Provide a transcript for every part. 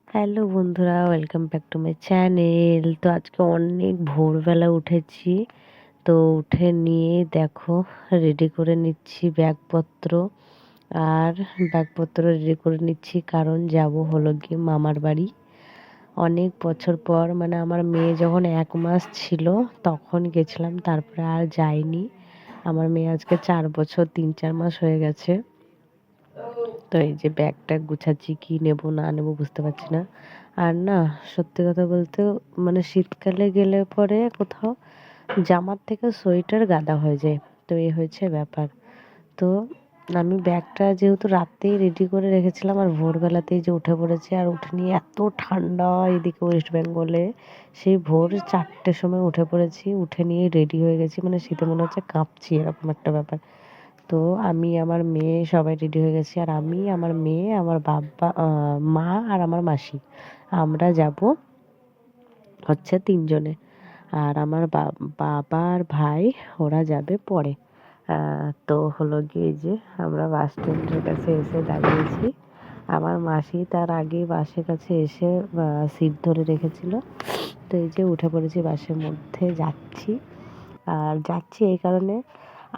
Hello বন্ধুরা, welcome back to my channel. তো আজকে অনেক ভোরবেলা উঠেছি। তো উঠে নিয়ে দেখো রেডি করে নিচ্ছি ব্যাগপত্র। আর ব্যাগপত্র রেডি করে নিচ্ছি কারণ যাব হলো গিয়ে মামার বাড়ি। অনেক বছর পর, মানে আমার মেয়ে যখন 1 মাস ছিল তখন গেছিলাম, তারপরে আর যাইনি। আমার মেয়ে আজকে 4 বছর 3-4 মাস হয়ে গেছে। তো এই যে ব্যাগটা গুছাচ্ছি, কি নেব না নেব বুঝতে পারছি না। আর না, সত্যি কথা বলতে মানে শীতকালে গেলে পরে কোথাও জামার থেকে সোয়েটার গাদা হয়ে যায়। তো এই হয়েছে ব্যাপার। তো আমি ব্যাগটা যেহেতু রাতেই রেডি করে রেখেছিলাম আর ভোরবেলাতেই যে উঠে পড়েছি, আর উঠে নিয়ে এত ঠান্ডা এদিকে ওয়েস্ট বেঙ্গলে, সেই ভোর 4টের সময় উঠে পড়েছি। উঠে নিয়ে রেডি হয়ে গেছি, মানে শীতে মনে হচ্ছে কাঁপছি, এরকম একটা ব্যাপার। তো আমি আমার মেয়ে সবাই রেডি হয়ে গেছি, আর আমি আমার মেয়ে আমার বাবা মা আর আমার মাসি আমরা যাব হচ্ছে 3 জনে। আর আমার বাবা আর ভাই ওরা যাবে পরে। তো হলো গিয়ে যে আমরা বাস স্ট্যান্ডের কাছে এসে দাঁড়িয়েছি। আমার মাসি তার আগে বাসের কাছে এসে সিট ধরে রেখেছিল। তো এই যে উঠে পড়েছি, বাসের মধ্যে যাচ্ছি। আর যাচ্ছি এই কারণে,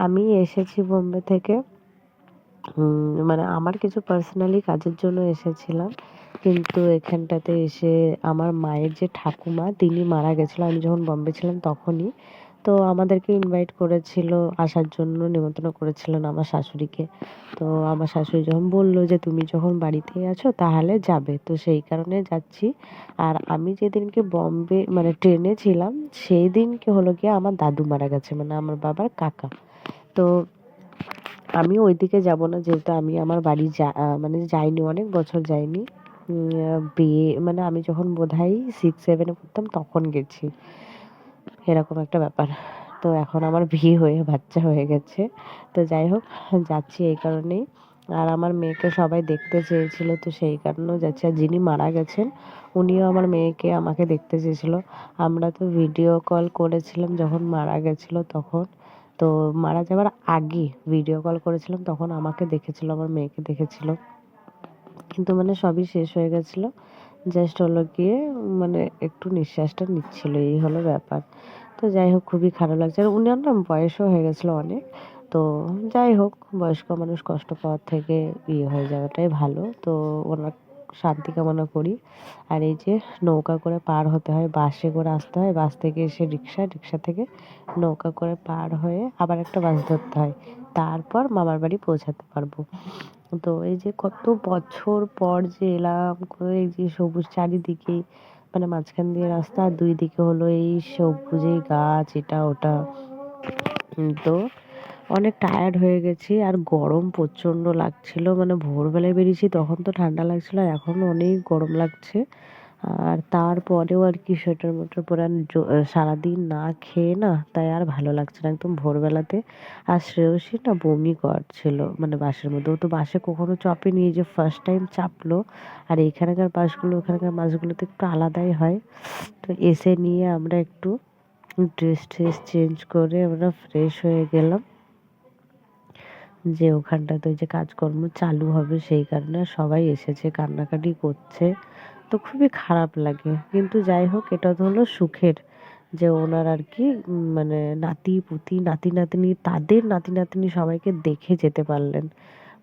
আমি এসেছি বোম্বে থেকে। মানে আমার কিছু পার্সোনালি কাজের জন্য এসেছিলাম। কিন্তু এখানটাতে এসে আমার মায়ের যে ঠাকুমা তিনি মারা গেছিল আমি যখন বম্বে ছিলাম তখনই। তো আমাদেরকে ইনভাইট করেছিল আসার জন্য, নিমন্ত্রণ করেছিলেন আমার শাশুড়িকে। তো আমার শাশুড়ি যখন বললো যে তুমি যখন বাড়িতেই আছো তাহলে যাবে, তো সেই কারণে যাচ্ছি। আর আমি যেদিনকে বম্বে মানে ট্রেনে ছিলাম সেই দিনকে হলো গিয়ে আমার দাদু মারা গেছে, মানে আমার বাবার কাকা। তো আমি ওইদিকে যাব না, যেহেতু আমি আমার বাড়ি মানে যাইনি, অনেক বছর যাইনি। বিয়ে মানে আমি যখন বোধহয় 6-7-এ পড়তাম তখন গেছি, এরকম একটা ব্যাপার। তো এখন আমার বিয়ে হয়ে বাচ্চা হয়ে গেছে। তো যাই হোক, যাচ্ছি এই কারণেই। আর আমার মেয়েকে সবাই দেখতে চেয়েছিল, তো সেই কারণেও যাচ্ছি। আর যিনি মারা গেছেন উনিও আমার মেয়েকে আমাকে দেখতে চেয়েছিল। আমরা তো ভিডিও কল করেছিলাম যখন মারা গেছিল তখন। তো মারা যাওয়ার আগে ভিডিও কল করেছিলাম, তখন আমাকে দেখেছিল, আমার মেয়েকে দেখেছিল। কিন্তু মানে সবই শেষ হয়ে গেছিল। জাস্ট হলো গিয়ে মানে একটু নিঃশ্বাসটা নিচ্ছিল, এই হলো ব্যাপার। তো যাই হোক, খুবই খারাপ লাগছে। আর উনার না বয়সও হয়ে গেছিলো অনেক। তো যাই হোক, বয়স্ক মানুষ কষ্ট পাওয়ার থেকে হয়ে যাওয়াটাই ভালো। তো ওনার শান্তি কামনা করি। আর এই যে নৌকা করে পার হতে হয়, বাসে করে আসতে হয়, বাস থেকে এসে রিক্সা, রিক্সা থেকে নৌকা করে পার হয়ে আবার একটা বাস ধরতে হয়, তারপর মামার বাড়ি পৌঁছাতে পারবো। তো এই যে কত বছর পর যে এলাম, এই যে সবুজ চারিদিকে, মানে মাঝখান দিয়ে রাস্তা আর 2 দিকে হলো এই সবুজে গাছ এটা ওটা। তো অনেক টায়ার্ড হয়ে গেছি, আর গরম প্রচণ্ড লাগছিল। মানে ভোরবেলায় বেরিয়েছি তখন তো ঠান্ডা লাগছিল, আর এখন অনেক গরম লাগছে। আর তারপরেও আর কি সোয়েটার মোয়েটার পরে সারাদিন না খেয়ে না, তাই আর ভালো লাগছে না একদম ভোরবেলাতে। আর শ্রেয়সী না বমি করছিল, মানে বাসের মধ্যে। ও তো বাসে কখনো চাপেনি, এই যে ফার্স্ট টাইম চাপলো। আর এখানকার বাসগুলো ওখানকার বাসগুলোতে একটু আলাদাই হয়। তো এসে নিয়ে আমরা একটু ড্রেস ট্রেস চেঞ্জ করে আমরা ফ্রেশ হয়ে গেলাম, যে ওখানটাতে ওই যে কাজকর্ম চালু হবে সেই কারণে সবাই এসেছে, কান্নাকাটি করছে। তো খুবই খারাপ লাগে, কিন্তু যাই হোক, এটা তো হলো সুখের যে ওনার আর কি মানে নাতি পুতি নাতি নাতনি, তাদের নাতি নাতনি সবাইকে দেখে যেতে পারলেন।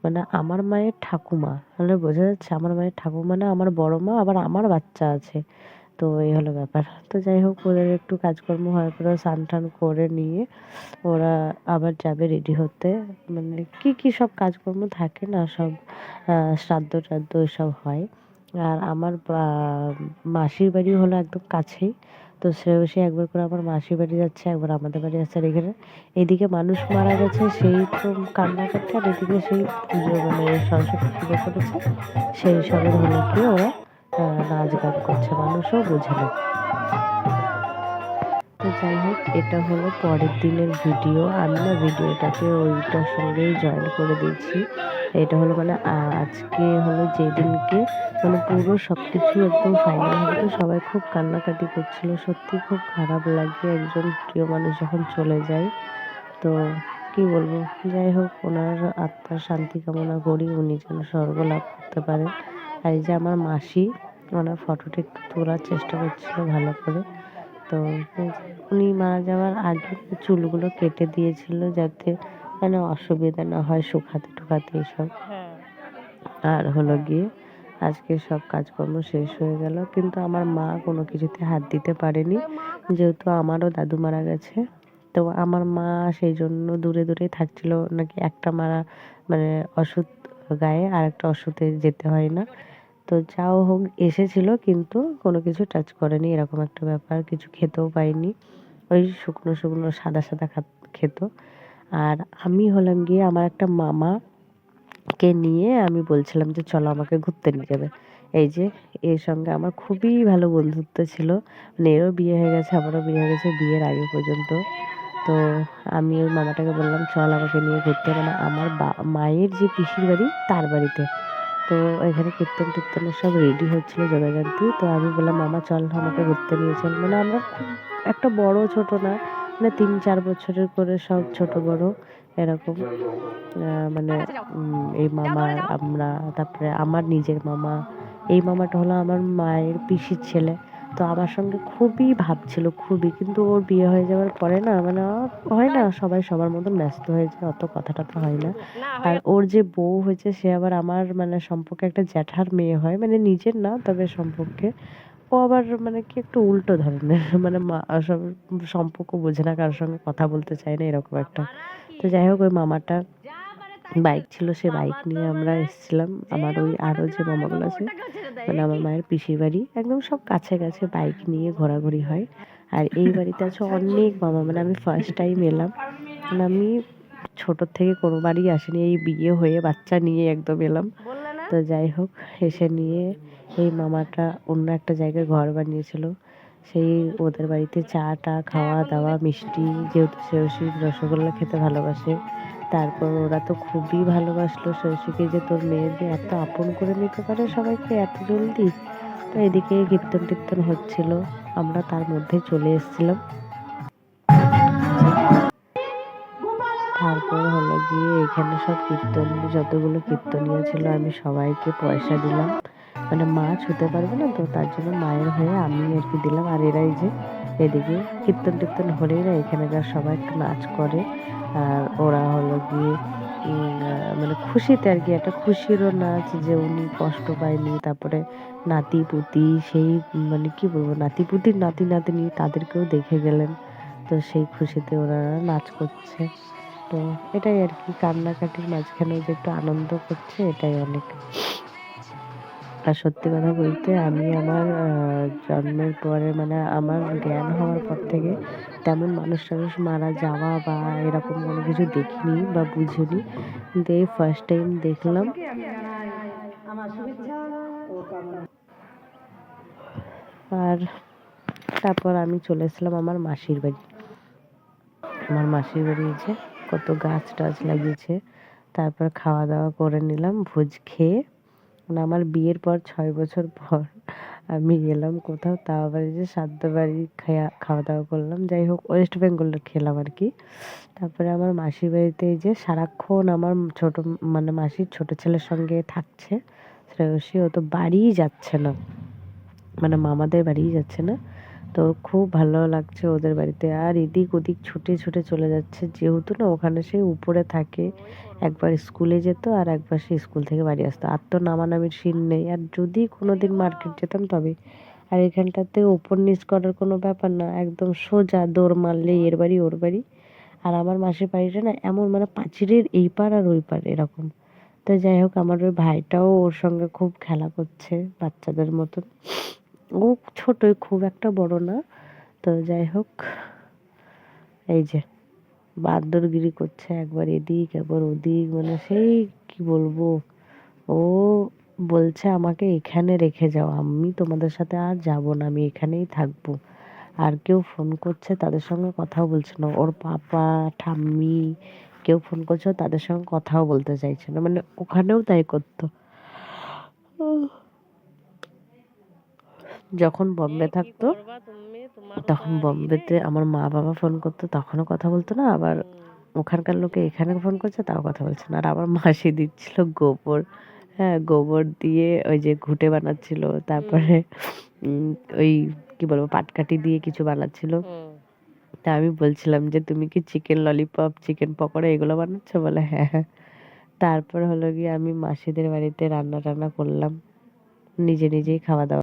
মানে আমার মায়ের ঠাকুমা, তাহলে বোঝা যাচ্ছে আমার মায়ের ঠাকুমা না আমার বড় মা, আবার আমার বাচ্চা আছে। তো এই হলো ব্যাপার। তো যাই হোক, ওদের একটু কাজকর্ম হওয়ার পরে স্নান টান করে নিয়ে ওরা আবার যাবে রেডি হতে। মানে কি কি সব কাজকর্ম থাকে না সব, শ্রাদ্ধ টাদ্ধ এসব হয়। আর আমার মাসির বাড়ি হলো একদম কাছেই। তো সে একবার করে আমার মাসির বাড়ি যাচ্ছে, একবার আমাদের বাড়ি আসছে। আর এখানে এদিকে মানুষ মারা গেছে সেই তো কান্নাকাটি, আর এদিকে সেই পুজো মানে সরস্বতী পুজো করেছে সেই সবের হলো গিয়ে ওরা নাচ গান করছে, মানুষও বোঝে না। তো যাই হোক, এটা হলো পরের দিনের ভিডিও। আমি না ভিডিওটাকে ওইটার সঙ্গেই জয়েন করে দিয়েছি। এটা হলো মানে আজকে হলো যেদিনকে মানে পুরো সব কিছু একদম ফাইনাল হবে। তো সবাই খুব কান্নাকাটি করছিল, সত্যি খুব খারাপ লাগে একজন প্রিয় মানুষ যখন চলে যায়। তো কি বলবো, যাই হোক, ওনার আত্মার শান্তি কামনা করি, উনি যেন স্বর্গ লাভ করতে পারেন। আর এই যে আমার মাসি, ওনার ফটোটা একটু তোলার চেষ্টা করছিল ভালো করে। তো উনি মারা যাওয়ার আগে চুলগুলো কেটে দিয়েছিল যাতে মানে অসুবিধা না হয় শুকাতে টুকাতে এইসব। আর হলো গিয়ে আজকে সব কাজকর্ম শেষ হয়ে গেল, কিন্তু আমার মা কোনো কিছুতে হাত দিতে পারেনি, যেহেতু আমারও দাদু মারা গেছে। তো আমার মা সেই জন্য দূরে দূরে থাকছিল, নাকি একটা মারা মানে ওষুধ গায়ে আর একটা ওষুধে যেতে হয় না। তো যাও হোক এসেছিল, কিন্তু কোনো কিছু টাচ করেনি, এরকম একটা ব্যাপার। কিছু খেতেও পাইনি, ওই শুকনো শুকনো সাদা সাদা খেত। আর আমি হলাম গিয়ে আমার একটা মামাকে নিয়ে আমি বলছিলাম যে চলো আমাকে ঘুরতে নিয়ে যাবে। এই যে এর সঙ্গে আমার খুবই ভালো বন্ধুত্ব ছিল, মানে এরও বিয়ে হয়ে গেছে আমারও বিয়ে হয়ে গেছে বিয়ের আগে পর্যন্ত। তো আমি ওই মামাটাকে বললাম চল আমাকে নিয়ে ঘুরতে, মানে আমার মায়ের যে পিসির বাড়ি তার বাড়িতে। তো এখানে কীর্তন টীর্তনের সব রেডি হচ্ছিল জোগাড়যন্ত্র। তো আমি বললাম মামা চল আমাকে ঘুরতে নিয়ে চল। মানে আমরা খুব একটা বড় ছোট না, মানে 3-4 বছরের করে সব ছোট বড় এরকম। মানে এই মামা আমরা, তারপরে আমার নিজের মামা, এই মামাটা হলো আমার মায়ের পিসির ছেলে। তো আমার সঙ্গে খুবই ভাব ছিল, খুবই। কিন্তু ওর বিয়ে হয়ে যাওয়ার পরে না মানে হয় না সবাই সবার মতন ব্যস্ত হয়ে যায়, অত কথা টথা হয় না। আর ওর যে বউ হয়েছে সে আবার আমার মানে সম্পর্কে একটা জ্যাঠার মেয়ে হয়, মানে নিজের না তবে সম্পর্কে। ও আবার মানে কি একটু উল্টো ধরনের মানে সব সম্পর্ক বোঝে না, কারোর সঙ্গে কথা বলতে চায় না, এরকম একটা। তো যাই হোক ওই মামাটা বাইক ছিল, সে বাইক নিয়ে আমরা এসেছিলাম। আমার ওই আরও যে মামাগুলো আছে মানে আমার মায়ের পিসির বাড়ি একদম সব কাছে কাছে, বাইক নিয়ে ঘোরাঘুরি হয়। আর এই বাড়িতে আছে অনেক মামা, মানে আমি ফার্স্ট টাইম এলাম, মানে আমি ছোটোর থেকে কোনো বাড়ি আসিনি, এই বিয়ে হয়ে বাচ্চা নিয়ে একদম এলাম। তো যাই হোক এসে নিয়ে এই মামাটা অন্য একটা জায়গায় ঘর বানিয়েছিল, সেই ওদের বাড়িতে চা টা খাওয়া দাওয়া মিষ্টি, যেহেতু ষষ্ঠী রসগোল্লা খেতে ভালোবাসে। তারপর ওরা তো খুবই ভালোবাসলো ষষ্ঠীকে, যে তোর মেয়ে যে এত আপন করে নিতে পারে সবাইকে এত জলদি। তো এদিকে কীর্তন টীর্তন হচ্ছিল, আমরা তার মধ্যে চলে এসেছিলাম। তারপর হলো গিয়ে এখানে সব কীর্তন, যতগুলো কীর্তনীয় ছিল আমি সবাইকে পয়সা দিলাম, মানে মা ছুতে পারবে না তো তার জন্য মায়ের হয়ে আমি আর কি দিলাম। আর এরাই যে এদিকে কীর্তন টীর্তন হলেই না এখানকার সবাই একটু নাচ করে। আর ওরা হলো গিয়ে মানে খুশিতে আর কি, একটা খুশিরও নাচ যে উনি কষ্ট পায়নি। তারপরে নাতি পুতি সেই মানে কি বলবো, নাতি পুতির নাতি নাতনি তাদেরকেও দেখে গেলেন, তো সেই খুশিতে ওরা নাচ করছে। তো এটাই আর কি, কান্নাকাটির মাঝখানে যে একটু আনন্দ করছে এটাই অনেক। আর সত্যি কথা বলতে আমি আমার জন্মের পরে মানে আমার জ্ঞান হওয়ার পর থেকে তেমন মানুষ টানুষ মারা যাওয়া বা এরকম কোনো কিছু দেখিনি বা বুঝিনি, কিন্তু এই ফার্স্ট টাইম দেখলাম। আর তারপর আমি চলে এসেছিলাম আমার মাসির বাড়ি। আমার মাসির বাড়ি যে কত গাছ টাছ লাগিয়েছে। তারপর খাওয়া দাওয়া করে নিলাম, ভোজ খেয়ে। মানে আমার বিয়ের পর 6 বছর পর আমি গেলাম কোথাও, তাও আবার যে শ্রাদ্ধ বাড়ি খাওয়া দাওয়া করলাম। যাই হোক ওয়েস্ট বেঙ্গলের খেলাম আর কি। তারপরে আমার মাসির বাড়িতে এই যে সারাক্ষণ আমার ছোট মানে মাসির ছোট ছেলের সঙ্গে থাকছে শ্রেয়সী, ও তো বাড়িই যাচ্ছে না, মানে মামাদের বাড়িই যাচ্ছে না। তো খুব ভালো লাগছে ওদের বাড়িতে, আর এদিক ওদিক ছুটে ছুটে চলে যাচ্ছে, যেহেতু না ওখানে সে উপরে থাকে। একবার স্কুলে যেত আর একবার সে স্কুল থেকে বাড়ি আসতো, আর তো নামানামির সিন নেই। আর যদি কোনো দিন মার্কেট যেতাম তবে, আর এখানটাতে ওপর নিচ করার কোনো ব্যাপার না, একদম সোজা দৌড় মারলেই এর বাড়ি ওর বাড়ি। আর আমার মাসির বাড়িটা না এমন মানে পাঁচিরের এই পার আর ওই পার এরকম। তো যাই হোক আমার ওই ভাইটাও ওর সঙ্গে খুব খেলা করছে বাচ্চাদের মতন, ও ছোটই, খুব একটা বড় না। তো যাই হোক এই যে বান্দরগিরি করছে, একবার এদিক একবার ওদিক, মানে সেই কি বলবো। ও বলছে আমাকে এখানে রেখে যাও, আমি তোমাদের সাথে আর যাব না, আমি এখানেই থাকবো। আর কেউ ফোন করছে তাদের সঙ্গে কথাও বলছে না, ওর পাপা ঠাম্মি কেউ ফোন করছে তাদের সঙ্গে কথাও বলতে চাইছে না, মানে ওখানেও তাই করতো। যখন বম্বে থাকতো তখন বম্বেতে আমার মা বাবা ফোন করতো তখনও কথা বলতো না, আবার ওখানকার লোকে এখানে ফোন করছে তাও কথা বলছে না। আর আমার মাসি দিচ্ছিল গোবর হ্যাঁ, গোবর দিয়ে ওই যে ঘুঁটে বানাচ্ছিল, তারপরে উম ওই কি বলবো পাটকাঠি দিয়ে কিছু বানাচ্ছিল। তা আমি বলছিলাম যে তুমি কি চিকেন ললিপপ, চিকেন পকোড়া এগুলো বানাচ্ছ? বলে হ্যাঁ, হ্যাঁ। তারপর হলো গিয়ে আমি মাসিদের বাড়িতে রান্না টান্না করলাম, নিজে নিজেই খাওয়া দাওয়া